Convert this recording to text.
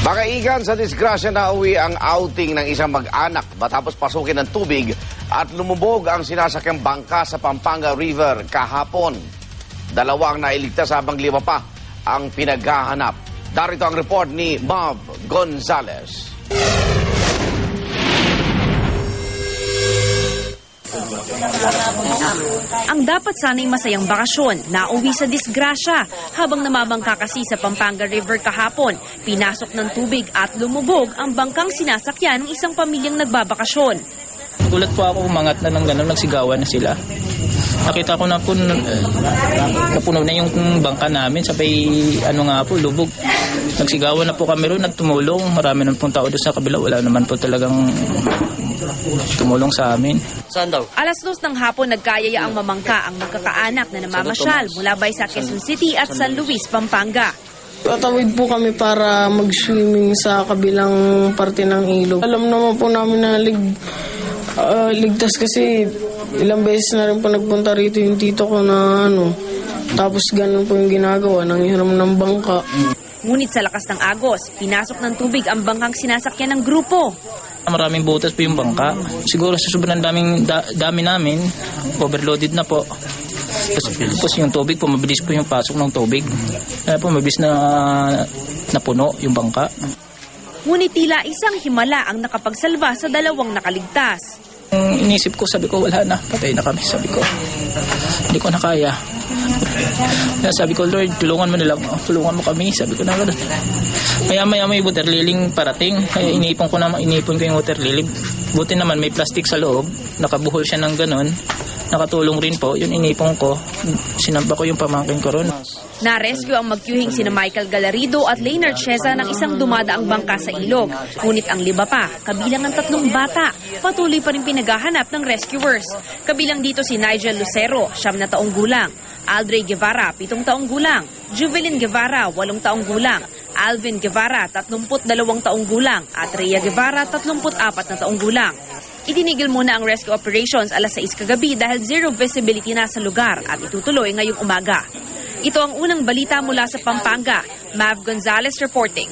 Makaigan sa disgrasya na uwi ang outing ng isang mag-anak matapos pasukin ng tubig at lumubog ang sinasakyang bangka sa Pampanga River kahapon. Dalawang nailigtas habang 5 pa ang pinaghahanap. Darito ang report ni Mav Gonzalez. Ang dapat sana'y masayang bakasyon, nauwi sa disgrasya habang namabangka kasi sa Pampanga River kahapon. Pinasok ng tubig at lumubog ang bangkang sinasakyan ng isang pamilyang nagbabakasyon. Gulat po ako, umangat na ng gano'n, nagsigawan na sila. Nakita ko na po, napuno na yung bangka namin, sabay lubog. Nagsigawan na po kami ron at tumulong. Marami na pong tao doon sa kabila, wala naman po talagang tumulong sa amin. Alas 2 ng hapon nagkayaya ang mamangka ang magkakaanak na namamasyal mula Baysa, Quezon City at San Luis, Pampanga. Tatawid po kami para mag-swimming sa kabilang parte ng ilog. Alam naman po namin na ligtas kasi ilang beses na rin po nagpunta rito yung tito ko na tapos ganun po yung ginagawa, nanghiram ng bangka. Ngunit sa lakas ng agos, pinasok ng tubig ang bangkang sinasakyan ng grupo. Maraming butas po yung bangka. Siguro sa sobrang dami namin, overloaded na po. Tapos yung tubig po, mabilis po yung pasok ng tubig. Kaya po mabilis na napuno yung bangka. Ngunit tila isang himala ang nakapagsalba sa dalawang nakaligtas. Inisip ko, sabi ko, wala na, patay na kami. Sabi ko, hindi ko na kaya. Sabi ko, Lord, tulungan mo na lang. Tulungan mo kami, sabi ko na gano'n. Maya may water liling parating. Kaya inipon ko yung water lily. Buti naman may plastic sa loob. Nakabuhol siya ng gano'n. Nakatulong rin po. Yun inipon ko. Sinamba ko yung pamangkin ko ron. Na-rescue ang magkyuhing sina Michael Galarido at Leonard Cheza ng isang dumadaang bangka sa ilog. Ngunit ang 5 pa, kabilang ang 3 bata, patuloy pa rin pinaghahanap ng rescuers. Kabilang dito si Nigel Lucero, 9 na taong gulang. Aldrey Guevara, 7 taong gulang. Juvelin Guevara, 8 taong gulang. Alvin Guevara, 32 taong gulang. At Rhea Guevara, 34 na taong gulang. Itinigil muna ang rescue operations alas 6 kagabi dahil zero visibility na sa lugar at itutuloy ngayong umaga. Ito ang unang balita mula sa Pampanga. Mav Gonzalez reporting.